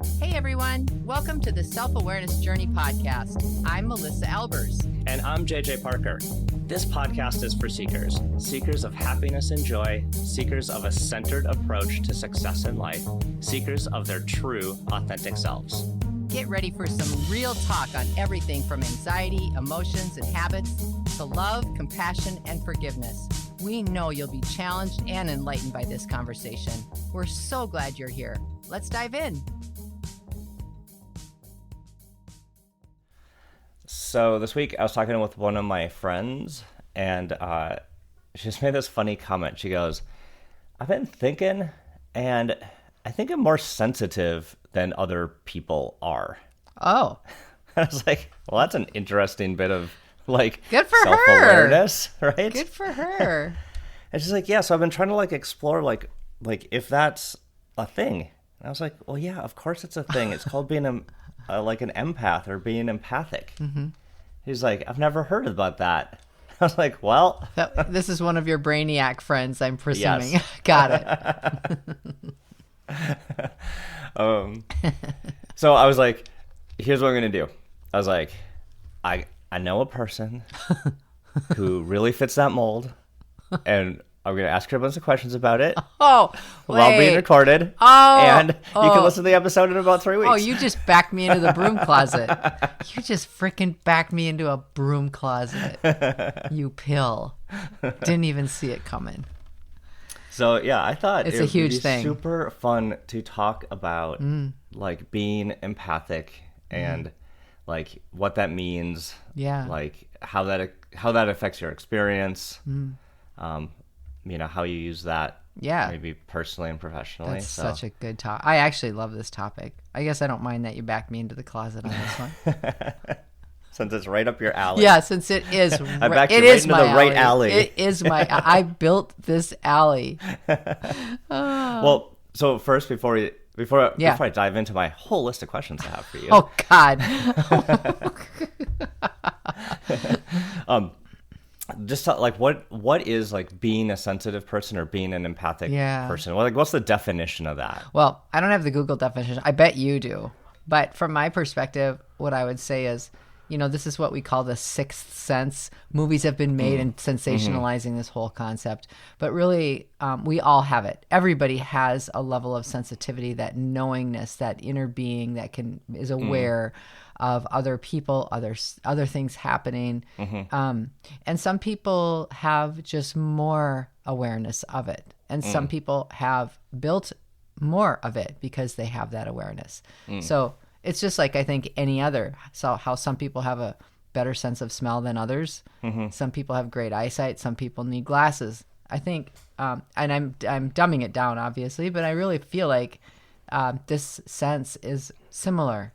Hey everyone, welcome to the Self-Awareness Journey podcast. I'm Melissa Albers. And I'm JJ Parker. This podcast is for seekers of happiness and joy, seekers of a centered approach to success in life, seekers of their true, authentic selves. Get ready for some real talk on everything from anxiety, emotions, and habits to love, compassion, and forgiveness. We know you'll be challenged and enlightened by this conversation. We're so glad you're here. Let's dive in. So this week I was talking with one of my friends, and she just made this funny comment. She goes, I've been thinking, and I think I'm more sensitive than other people are. Oh. I was like, well, that's an interesting bit of good for self-awareness, her. right? Good for her. And she's like, yeah, so I've been trying to explore like if that's a thing. And I was like, well, yeah, of course it's a thing. It's called being an empath or being empathic. Mm-hmm. He's like, I've never heard about that. I was like, well. This is one of your brainiac friends, I'm presuming. Yes. Got it. So I was like, here's what I'm going to do. I was like, I know a person who really fits that mold, and I'm going to ask her a bunch of questions about it. Oh, while being recorded. Oh, and you can listen to the episode in about 3 weeks. Oh, you just backed me into the broom closet. You just freaking backed me into a broom closet. You pill. Didn't even see it coming. So yeah, I thought it's it a would huge be thing. Super fun to talk about being empathic and what that means. Yeah. How that affects your experience. How you use that. Yeah. Maybe personally and professionally. That's such a good topic. I actually love this topic. I guess I don't mind that you backed me into the closet on this one. Since it's right up your alley. Yeah, since it is. I backed you right into the right alley. It is my. I built this alley. Well, so first, before I dive into my whole list of questions I have for you. Oh God. Just what is being a sensitive person or being an empathic person? What's the definition of that? Well, I don't have the Google definition. I bet you do. But from my perspective, what I would say is, this is what we call the sixth sense. Movies have been made in sensationalizing this whole concept. But really, we all have it. Everybody has a level of sensitivity, that knowingness, that inner being that is aware of other people, other things happening. And some people have just more awareness of it. And some people have built more of it because they have that awareness. So it's just like, I think, any other. So how some people have a better sense of smell than others. Some people have great eyesight. Some people need glasses. I think, and I'm dumbing it down, obviously, but I really feel like this sense is similar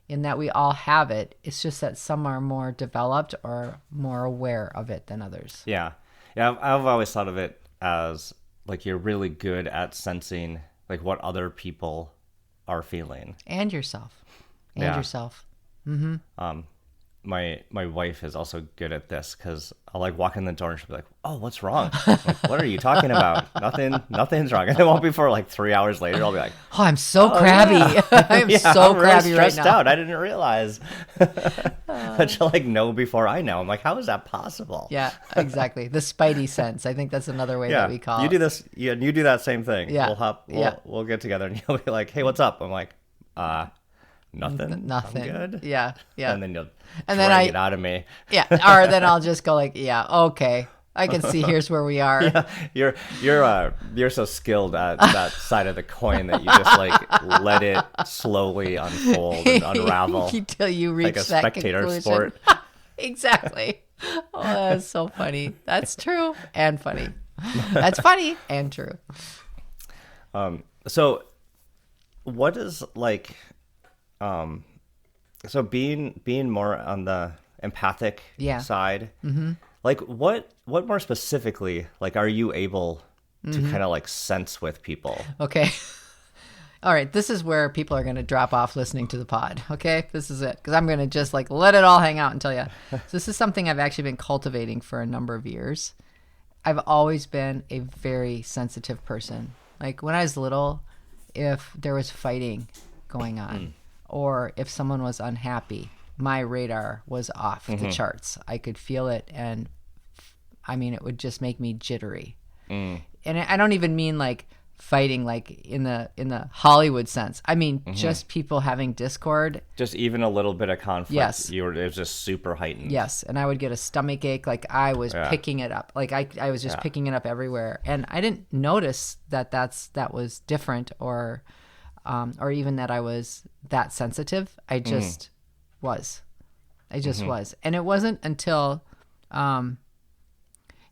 in that we all have it. It's just that some are more developed or more aware of it than others. Yeah. I've always thought of it as you're really good at sensing what other people are feeling, and yourself. My wife is also good at this, because I'll walk in the door and she'll be like, oh, what's wrong? I'm like, what are you talking about? Nothing's wrong. And it won't be for 3 hours later. I'll be like, oh, I'm so crabby. Yeah. I'm so crabby really right stressed now. out. I didn't realize. But she'll know before I know. I'm like, how is that possible? Yeah, exactly. The spidey sense. I think that's another way that we call it. You do this. You do that same thing. Yeah. We'll get together and you'll be like, hey, what's up? I'm like, nothing. Nothing. I'm good. Yeah. And then you'll drag it out of me. Yeah. Or then I'll just go yeah, okay. I can see here's where we are. Yeah. You're so skilled at that side of the coin that you just let it slowly unfold and unravel until you reach that spectator conclusion. sport. Exactly. Oh, that's so funny. That's true and funny. That's funny and true. So what is so being more on the empathic side, what more specifically are you able to kind of sense with people? Okay. All right, this is where people are going to drop off listening to the pod, okay? This is it, because I'm going to just let it all hang out and tell you. So this is something I've actually been cultivating for a number of years. I've always been a very sensitive person. When I was little, if there was fighting going on. Or if someone was unhappy, my radar was off the charts. I could feel it, and I mean, it would just make me jittery. And I don't even mean like fighting like in the Hollywood sense. I mean, just people having discord. Just even a little bit of conflict. Yes. It was just super heightened. Yes. And I would get a stomach ache. Like I was picking it up. Like I was just picking it up everywhere. And I didn't notice that was different or even that I was that sensitive. I just was. I just was. And it wasn't until probably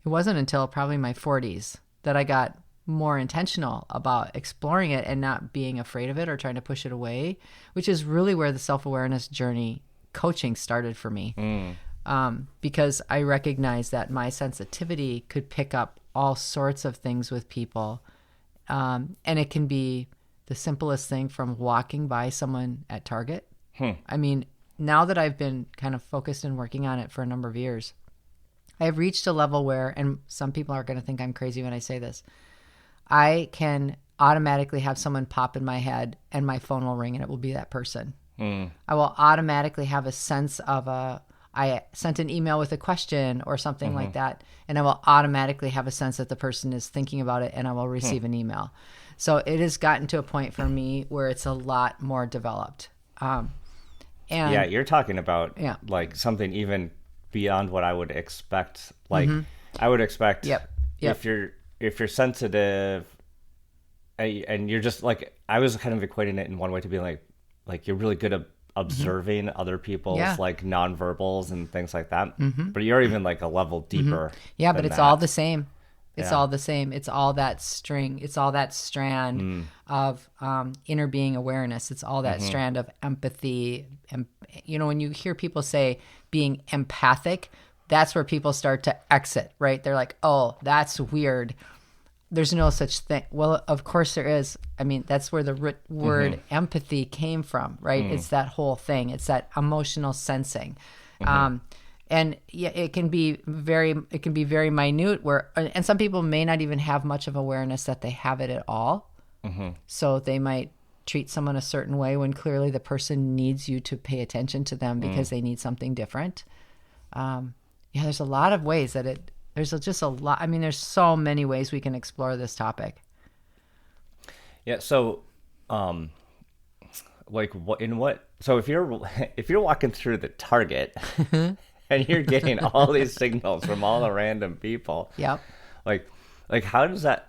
my 40s that I got more intentional about exploring it and not being afraid of it or trying to push it away, which is really where the self-awareness journey coaching started for me. Because I recognized that my sensitivity could pick up all sorts of things with people. And it can be the simplest thing from walking by someone at Target. I mean, now that I've been kind of focused and working on it for a number of years, I've reached a level where, and some people are going to think I'm crazy when I say this, I can automatically have someone pop in my head and my phone will ring and it will be that person. I will automatically have a sense of I sent an email with a question or something like that, and I will automatically have a sense that the person is thinking about it and I will receive an email. So it has gotten to a point for me where it's a lot more developed. And yeah, you're talking about like something even beyond what I would expect. Like I would expect if you're sensitive and you're just like, I was kind of equating it in one way to be like you're really good at observing other people's like nonverbals and things like that. But you're even like a level deeper. Yeah, but it's all the same. It's all the same. It's all that string. It's all that strand of inner being awareness. It's all that strand of empathy. And, you know, when you hear people say being empathic, that's where people start to exit, right? They're like, oh, that's weird. There's no such thing. Well, of course there is. I mean, that's where the word empathy came from, right? It's that whole thing. It's that emotional sensing. And yeah, it can be very minute and some people may not even have much of awareness that they have it at all. So they might treat someone a certain way when clearly the person needs you to pay attention to them because they need something different. There's a lot of ways that there's just a lot. I mean, there's so many ways we can explore this topic. Yeah. So, like so if you're walking through the Target and you're getting all these signals from all the random people. Yep. Like how does that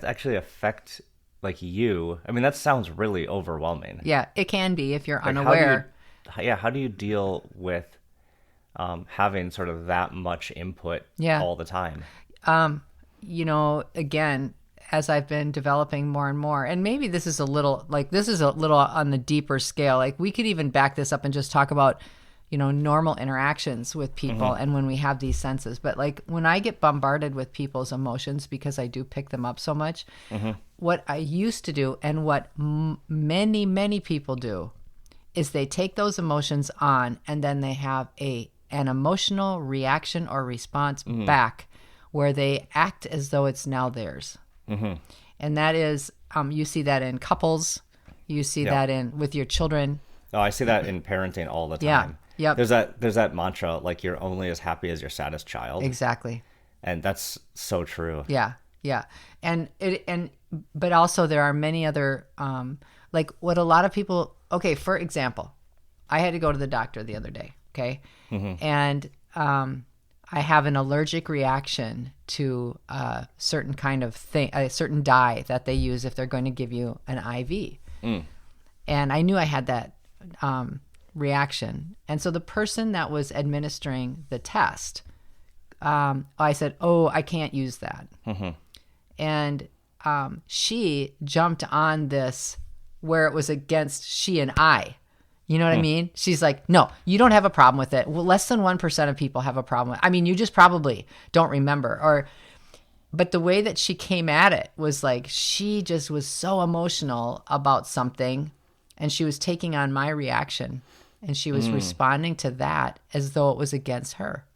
actually affect like you? I mean, that sounds really overwhelming. Yeah, it can be if you're unaware. How do you deal with having sort of that much input all the time? You know, again, as I've been developing more and more, and maybe this is a little on the deeper scale. Like we could even back this up and just talk about, you know, normal interactions with people and when we have these senses. But like when I get bombarded with people's emotions, because I do pick them up so much, what I used to do and what many, many people do is they take those emotions on and then they have an emotional reaction or response back where they act as though it's now theirs. And that is, you see that in couples, you see that with your children. Oh, I see that in parenting all the time. Yep. There's that mantra, like you're only as happy as your saddest child. Exactly. And that's so true. Yeah. But also there are many other, like what a lot of people, okay, for example, I had to go to the doctor the other day. Okay. And, I have an allergic reaction to a certain kind of thing, a certain dye that they use if they're going to give you an IV. And I knew I had that, reaction. And so the person that was administering the test, I said, oh, I can't use that. And she jumped on this where it was against she and I. You know what I mean? She's like, no, you don't have a problem with it. Well, less than 1% of people have a problem with it. I mean, you just probably don't remember. But the way that she came at it was like, she just was so emotional about something and she was taking on my reaction and she was responding to that as though it was against her.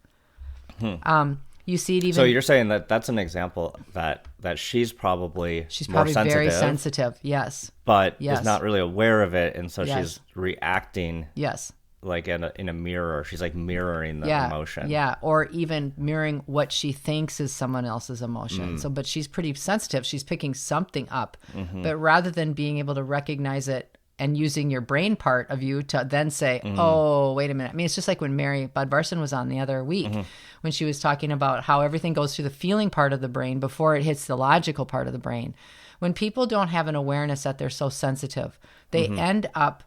You You see it even. So you're saying that that's an example that she's probably more sensitive, very sensitive. Yes. But yes. is not really aware of it, and so yes. she's reacting. Yes. Like in a mirror, she's like mirroring the emotion. Yeah, or even mirroring what she thinks is someone else's emotion. So, but she's pretty sensitive. She's picking something up. But rather than being able to recognize it and using your brain part of you to then say, oh, wait a minute. I mean, it's just like when Mary Budvarson was on the other week when she was talking about how everything goes through the feeling part of the brain before it hits the logical part of the brain. When people don't have an awareness that they're so sensitive, they end up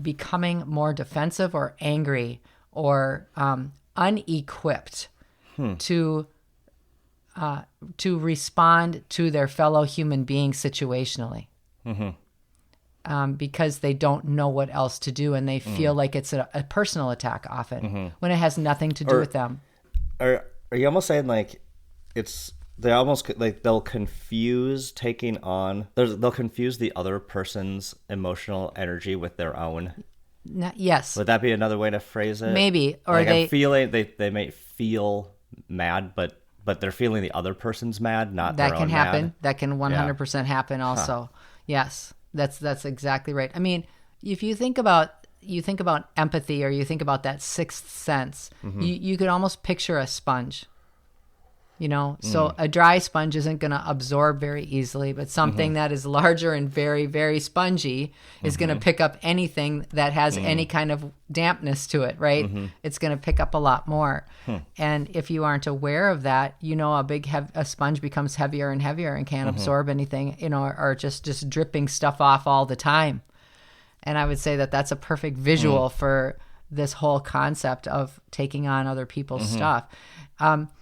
becoming more defensive or angry or unequipped to respond to their fellow human being situationally, because they don't know what else to do, and they feel like it's a personal attack often when it has nothing to do with them. Are you almost saying like they almost like they'll confuse they'll confuse the other person's emotional energy with their own? Yes. Would that be another way to phrase it? Maybe. Or like they may feel mad, but they're feeling the other person's mad, not their own. That can happen. Mad. That can 100% happen also. Yes. That's exactly right. I mean, if you think about empathy, or you think about that sixth sense, you could almost picture a sponge. So a dry sponge isn't going to absorb very easily, but something that is larger and very, very spongy is going to pick up anything that has any kind of dampness to it, right? It's going to pick up a lot more. And if you aren't aware of that, a sponge becomes heavier and heavier and can't absorb anything, or just dripping stuff off all the time. And I would say that that's a perfect visual for this whole concept of taking on other people's stuff.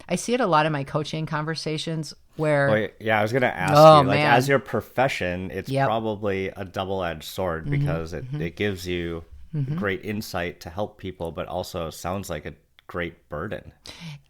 I see it a lot in my coaching conversations where... I was going to ask you, like, man. as your profession, it's probably a double-edged sword because it gives you great insight to help people, but also sounds like a great burden.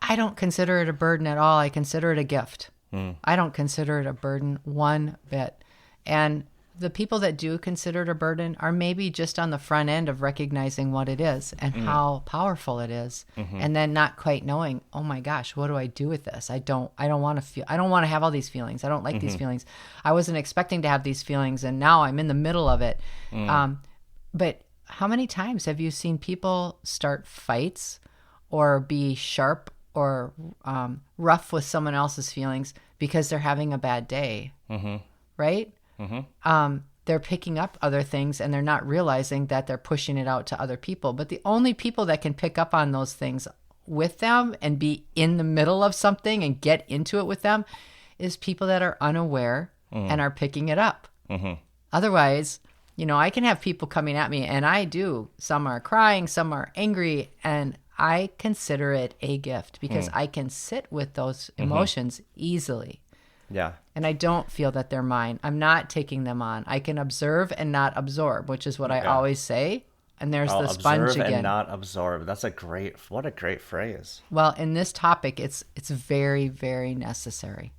I don't consider it a burden at all. I consider it a gift. I don't consider it a burden one bit. And the people that do consider it a burden are maybe just on the front end of recognizing what it is and how powerful it is, and then not quite knowing, oh my gosh, what do I do with this? I don't want to have all these feelings. I don't like these feelings. I wasn't expecting to have these feelings, and now I'm in the middle of it. But how many times have you seen people start fights or be sharp or rough with someone else's feelings because they're having a bad day, right? They're picking up other things and they're not realizing that they're pushing it out to other people. But the only people that can pick up on those things with them and be in the middle of something and get into it with them is people that are unaware and are picking it up. Otherwise, I can have people coming at me, and I do. Some are crying, some are angry, and I consider it a gift because I can sit with those emotions easily. Yeah. And I don't feel that they're mine. I'm not taking them on. I can observe and not absorb, which is what I always say. And there's the sponge observe again. And not absorb. That's what a great phrase. Well, in this topic, it's very, very necessary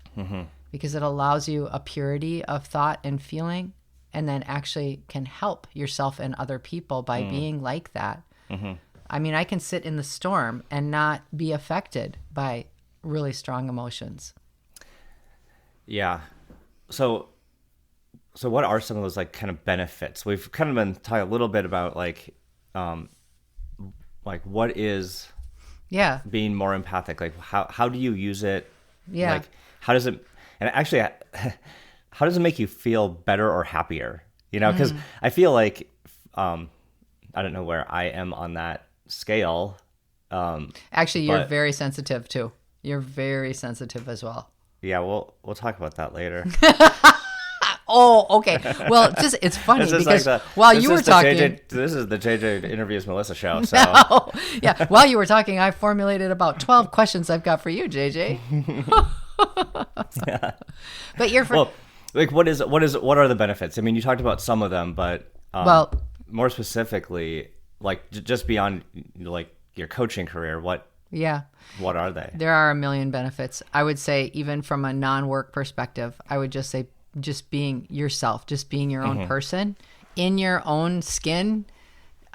because it allows you a purity of thought and feeling, and then actually can help yourself and other people by being like that. I mean, I can sit in the storm and not be affected by really strong emotions. Yeah. So what are some of those like kind of benefits? We've kind of been talking a little bit about like what is being more empathic? Like how do you use it? Yeah. Like how does it, and actually how does it make you feel better or happier? Because I feel like I don't know where I am on that scale. Actually, you're very sensitive too. You're very sensitive as well. Yeah, we'll talk about that later. Oh, okay. Well, it's funny because while you were talking... this is the JJ Interviews Melissa show. So. No. Yeah, while you were talking, I formulated about 12 questions I've got for you, JJ. Yeah. But you're... Well, like what are the benefits? I mean, you talked about some of them, but more specifically, like just beyond like your coaching career, what are they? There are a million benefits. I would say even from a non-work perspective, I would just say just being yourself, just being your own person in your own skin,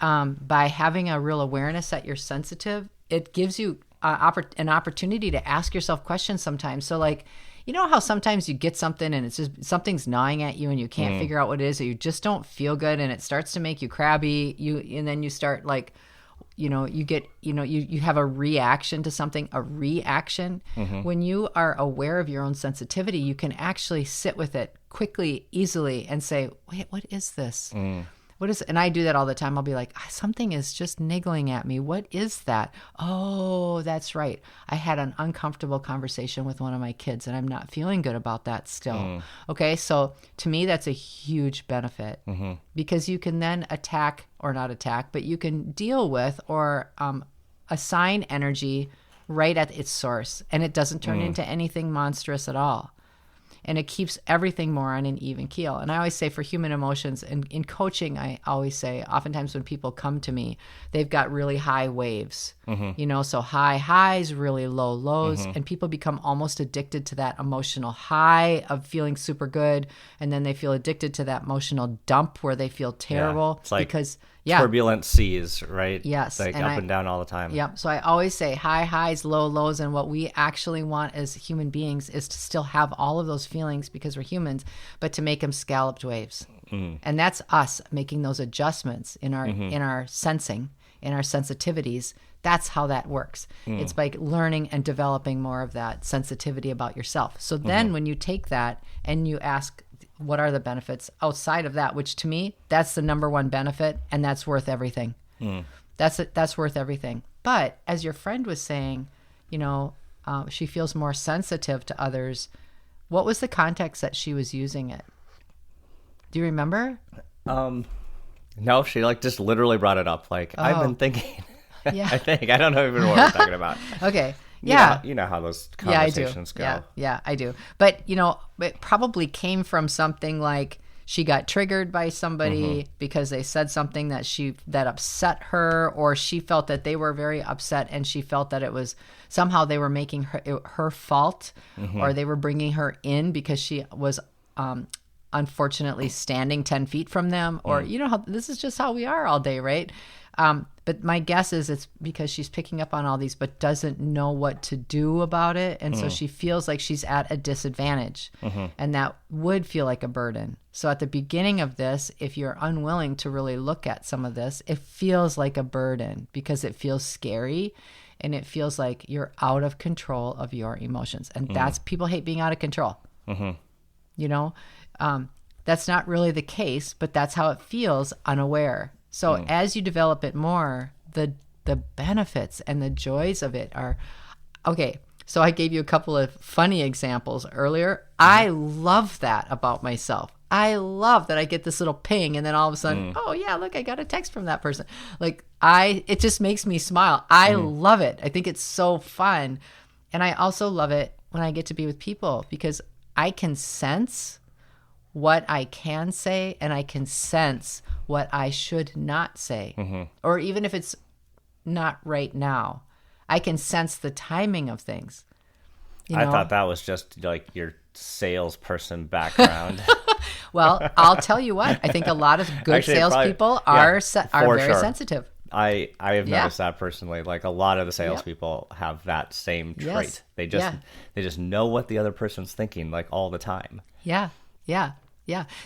by having a real awareness that you're sensitive, it gives you an opportunity to ask yourself questions sometimes. So like, you know how sometimes you get something and it's just something's gnawing at you and you can't figure out what it is, or you just don't feel good and it starts to make you crabby. And then you start like, you have a reaction to something, a reaction. When you are aware of your own sensitivity, you can actually sit with it quickly, easily, and say, wait, what is this? What is, and I do that all the time. I'll be like, something is just niggling at me. What is that? Oh, that's right. I had an uncomfortable conversation with one of my kids and I'm not feeling good about that still. Okay. So to me, that's a huge benefit because you can then not attack, but you can deal with or assign energy right at its source, and it doesn't turn into anything monstrous at all. And it keeps everything more on an even keel. And I always say for human emotions, and in coaching, I always say, oftentimes when people come to me, they've got really high waves, so high highs, really low lows, and people become almost addicted to that emotional high of feeling super good. And then they feel addicted to that emotional dump where they feel terrible. Yeah. It's like because turbulent seas, right? Yes. Like up and down all the time. Yep. So I always say high highs, low lows. And what we actually want as human beings is to still have all of those feelings because we're humans, but to make them scalloped waves. And that's us making those adjustments in our sensing, in our sensitivities. That's how that works. It's by learning and developing more of that sensitivity about yourself. So then when you take that and you ask, what are the benefits outside of that, which to me, that's the number one benefit, and that's worth everything. That's worth everything. But as your friend was saying, she feels more sensitive to others. What was the context that she was using it? Do you remember? No, she just literally brought it up. I've been thinking. Yeah. I don't know even what we're talking about. Okay. Yeah. You know how those conversations go. Yeah, I do. But, it probably came from something like she got triggered by somebody because they said something that upset her, or she felt that they were very upset and she felt that it was somehow they were making her fault, or they were bringing her in because she was unfortunately standing 10 feet from them, or how this is just how we are all day, right? But my guess is it's because she's picking up on all these, but doesn't know what to do about it. And so she feels like she's at a disadvantage, and that would feel like a burden. So at the beginning of this, if you're unwilling to really look at some of this, it feels like a burden because it feels scary and it feels like you're out of control of your emotions. And that's, people hate being out of control. That's not really the case, but that's how it feels unaware. So as you develop it more, the benefits and the joys of it are, okay, so I gave you a couple of funny examples earlier. I love that about myself. I love that I get this little ping and then all of a sudden, oh yeah, look, I got a text from that person. It just makes me smile. I love it. I think it's so fun. And I also love it when I get to be with people because I can sense what I can say and I can sense what I should not say. Or even if it's not right now, I can sense the timing of things. I thought that was just like your salesperson background. Well, I'll tell you what. I think a lot of good salespeople are very sensitive. I have noticed that personally. Like a lot of the salespeople have that same trait. They just know what the other person's thinking all the time. Yeah.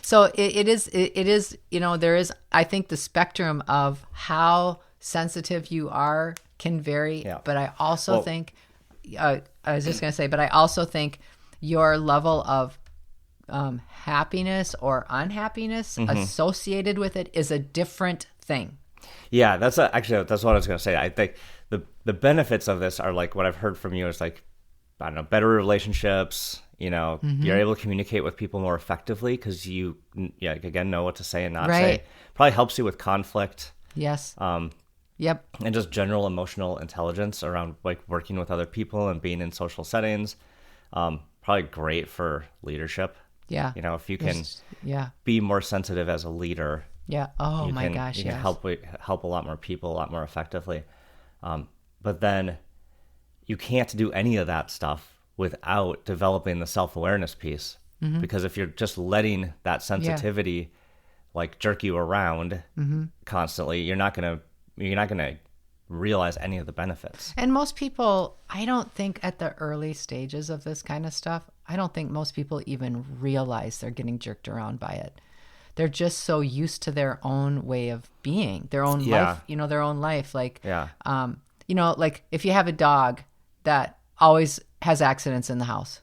So it is, there is, I think the spectrum of how sensitive you are can vary, but I also think, I was just going to say, but I also think your level of happiness or unhappiness associated with it is a different thing. Yeah, that's what I was going to say. I think the benefits of this are what I've heard from you is I don't know, better relationships. You're able to communicate with people more effectively because you, again, know what to say and not say. Probably helps you with conflict. Yes. Yep. And just general emotional intelligence around working with other people and being in social settings. Probably great for leadership. Yeah. If you can be more sensitive as a leader. Yeah. Oh my gosh. You can help a lot more people a lot more effectively. But then you can't do any of that stuff without developing the self-awareness piece. Because if you're just letting that sensitivity jerk you around constantly, you're not gonna realize any of the benefits. And most people, I don't think at the early stages of this kind of stuff, I don't think most people even realize they're getting jerked around by it. They're just so used to their own way of being, their own life, their own life. Like, like if you have a dog that always has accidents in the house,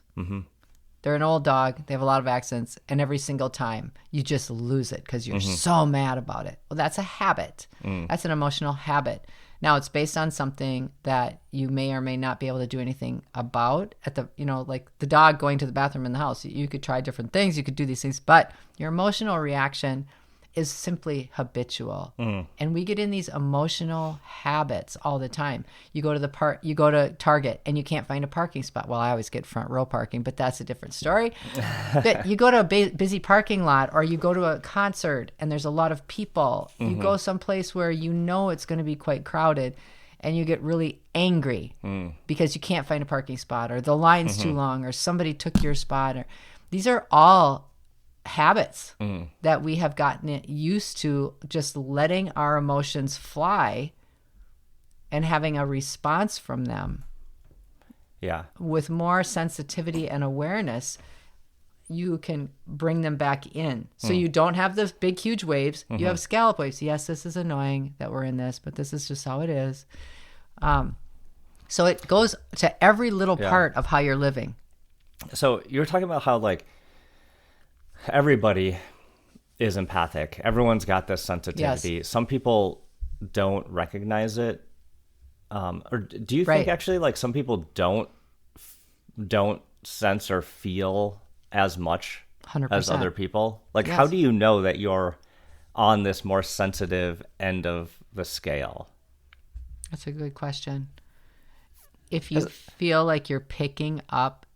they're an old dog, they have a lot of accidents, and every single time you just lose it because you're so mad about it. Well, that's a habit. That's an emotional habit. Now, it's based on something that you may or may not be able to do anything about at the, like the dog going to the bathroom in the house. You could try different things. You could do these things, but your emotional reaction is simply habitual. And we get in these emotional habits all the time. You go to Target and you can't find a parking spot. Well, I always get front row parking, but that's a different story. But you go to a busy parking lot, or you go to a concert and there's a lot of people. You go someplace where you know it's going to be quite crowded, and you get really angry because you can't find a parking spot, or the line's too long, or somebody took your spot. Or these are all habits that we have gotten used to, just letting our emotions fly and having a response from them. Yeah. With more sensitivity and awareness, you can bring them back in. So you don't have those big, huge waves. You have scallop waves. Yes, this is annoying that we're in this, but this is just how it is. So it goes to every little part of how you're living. So you're talking about how, like, everybody is empathic. Everyone's got this sensitivity. Yes. Some people don't recognize it. Or do you think actually, like, some people don't sense or feel as much 100%. as other people? Like, Yes. how do you know that you're on this more sensitive end of the scale? That's a good question. If you feel like you're picking up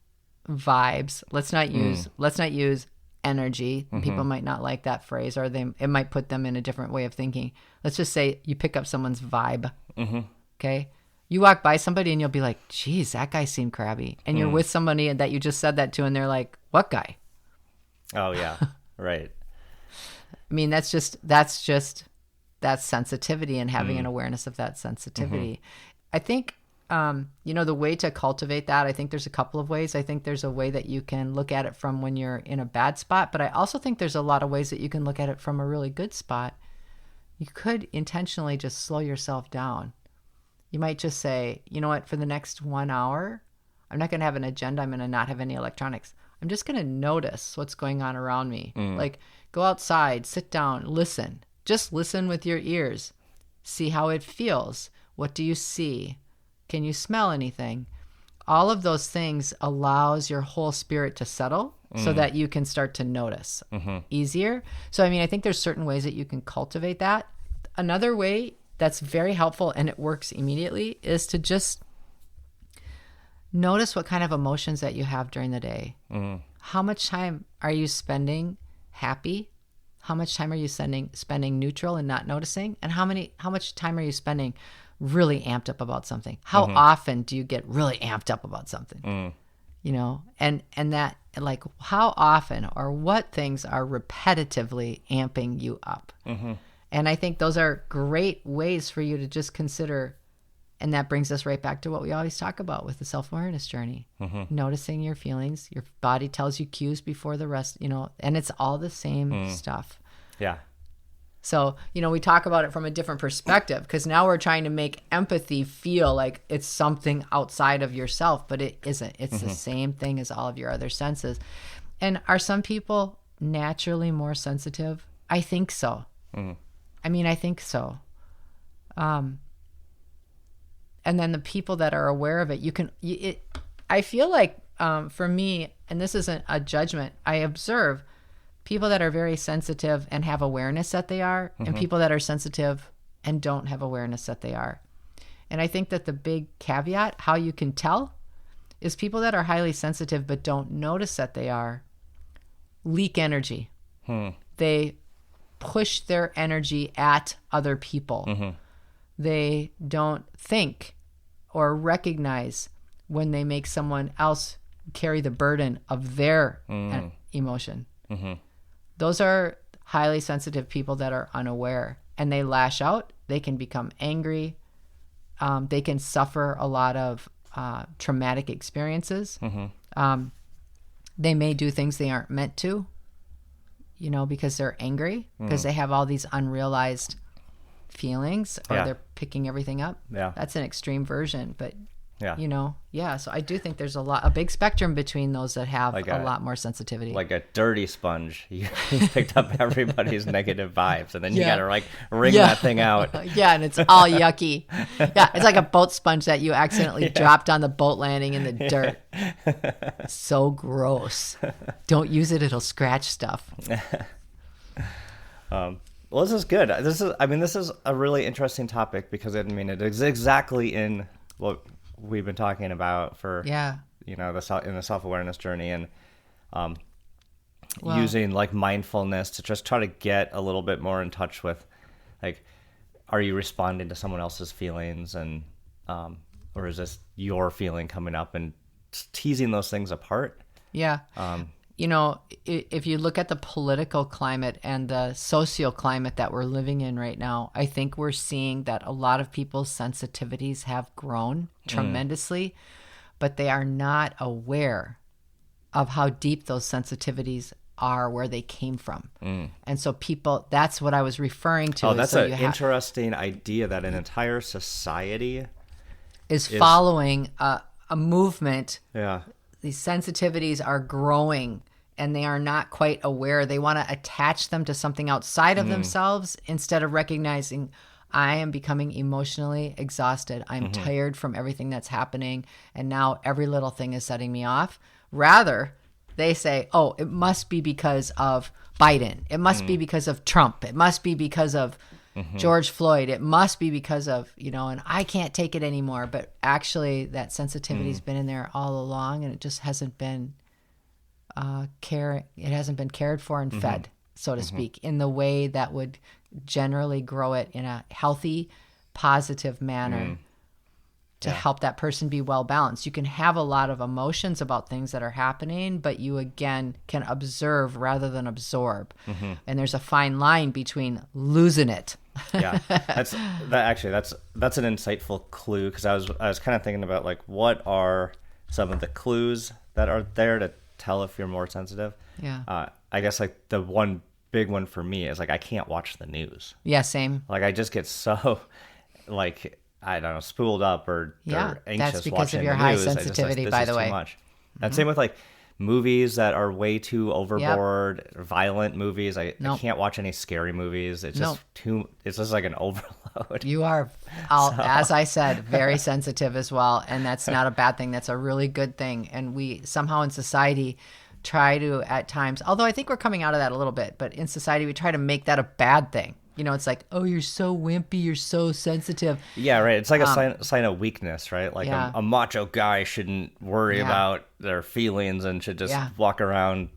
vibes, let's not use energy. People might not like that phrase, or it might put them in a different way of thinking. Let's just say you pick up someone's vibe. Okay. You walk by somebody and you'll be like, geez, that guy seemed crabby. And you're with somebody that you just said that to, and they're like, what guy? Oh yeah. Right. I mean, that's that sensitivity, and having an awareness of that sensitivity. I think, the way to cultivate that, I think there's a couple of ways. I think there's a way that you can look at it from when you're in a bad spot, but I also think there's a lot of ways that you can look at it from a really good spot. You could intentionally just slow yourself down. You might just say, you know what, for the next 1 hour, I'm not going to have an agenda. I'm going to not have any electronics. I'm just going to notice what's going on around me. Like, go outside, sit down, listen. Just listen with your ears. See how it feels. What do you see? Can you smell anything? All of those things allows your whole spirit to settle so that you can start to notice easier. So, I mean, I think there's certain ways that you can cultivate that. Another way that's very helpful, and it works immediately, is to just notice what kind of emotions that you have during the day. How much time are you spending happy? How much time are you spending neutral and not noticing? And how much time are you spending really amped up about something? How often do you get really amped up about something? And that, like, how often or what things are repetitively amping you up? And I think those are great ways for you to just consider. And that brings us right back to what we always talk about with the self-awareness journey. Noticing your feelings. Your body tells you cues before the rest, and it's all the same stuff. Yeah. So, we talk about it from a different perspective, because now we're trying to make empathy feel like it's something outside of yourself, but it isn't. It's the same thing as all of your other senses. And are some people naturally more sensitive? I think so. I mean, I think so. And then the people that are aware of it, I feel like, for me, and this isn't a judgment, I observe people that are very sensitive and have awareness that they are, and people that are sensitive and don't have awareness that they are. And I think that the big caveat, how you can tell, is people that are highly sensitive but don't notice that they are, leak energy. They push their energy at other people. They don't think or recognize when they make someone else carry the burden of their emotion. Those are highly sensitive people that are unaware, and they lash out. They can become angry. They can suffer a lot of traumatic experiences. They may do things they aren't meant to, because they're angry, because they have all these unrealized feelings, or they're picking everything up. Yeah. That's an extreme version, but yeah. So I do think there's a big spectrum between those that have a lot more sensitivity. Like a dirty sponge. You picked up everybody's negative vibes, and then you got to wring that thing out. And it's all yucky. Yeah, it's like a boat sponge that you accidentally dropped on the boat landing in the dirt. So gross. Don't use it, it'll scratch stuff. Well, this is good. This is a really interesting topic because it is exactly in what we've been talking about for in the self-awareness journey, and using like mindfulness to just try to get a little bit more in touch with, like, are you responding to someone else's feelings, and or is this your feeling coming up, and teasing those things apart. If you look at the political climate and the social climate that we're living in right now, I think we're seeing that a lot of people's sensitivities have grown tremendously, but they are not aware of how deep those sensitivities are, where they came from. And so that's what I was referring to. Oh, that's an interesting idea, that an entire society is following a movement. Yeah. These sensitivities are growing, and they are not quite aware. They want to attach them to something outside of themselves instead of recognizing, I am becoming emotionally exhausted. I'm tired from everything that's happening, and now every little thing is setting me off. Rather, they say, oh, it must be because of Biden. It must be because of Trump. It must be because of George Floyd. It must be because of, and I can't take it anymore. But actually, that sensitivity's been in there all along, and it just hasn't been cared for and fed, so to speak, in the way that would generally grow it in a healthy, positive manner to help that person be well balanced. You can have a lot of emotions about things that are happening, but you again can observe rather than absorb. And there's a fine line between losing it. That's an insightful clue, because I was kind of thinking about, like, what are some of the clues that are there to tell if you're more sensitive. I guess, like, the one big one for me is, like, I can't watch the news. Same. Like, I just get so, like, I don't know, spooled up or anxious that's because watching of your the high news. sensitivity, by the way. Too much. And same with, like, movies that are way too overboard, violent movies. I can't watch any scary movies. It's just it's just like an overload. You are, as I said, very sensitive as well. And that's not a bad thing. That's a really good thing. And we somehow in society try to, at times, although I think we're coming out of that a little bit, but in society we try to make that a bad thing. It's like, oh, you're so wimpy, you're so sensitive. Yeah, right. It's like a sign of weakness, right? Like a macho guy shouldn't worry about their feelings and should just walk around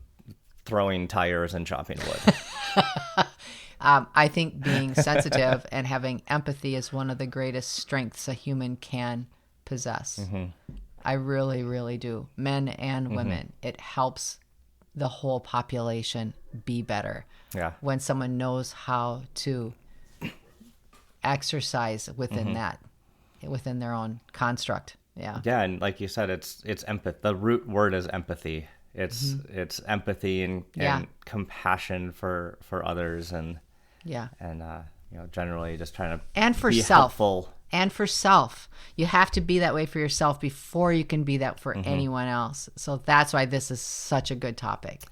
throwing tires and chopping wood. I think being sensitive and having empathy is one of the greatest strengths a human can possess. I really, really do. Men and women. It helps the whole population be better. When someone knows how to exercise within that, within their own construct. And like you said, it's empathy. The root word is empathy. It's empathy and compassion for others, and generally just trying to be helpful. And for self. You have to be that way for yourself before you can be that for anyone else. So that's why this is such a good topic.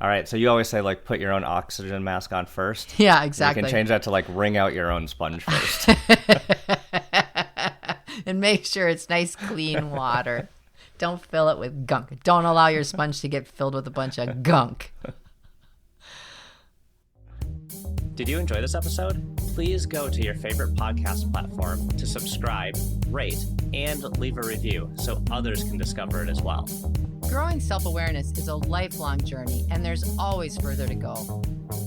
All right, so you always say, like, put your own oxygen mask on first. Yeah, exactly. You can change that to, like, wring out your own sponge first. And make sure it's nice, clean water. Don't fill it with gunk. Don't allow your sponge to get filled with a bunch of gunk. Did you enjoy this episode? Please go to your favorite podcast platform to subscribe, rate, and leave a review so others can discover it as well. Growing self-awareness is a lifelong journey, and there's always further to go.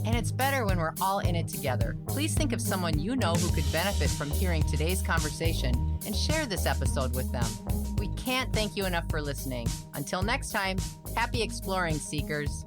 And it's better when we're all in it together. Please think of someone you know who could benefit from hearing today's conversation and share this episode with them. We can't thank you enough for listening. Until next time, happy exploring, seekers.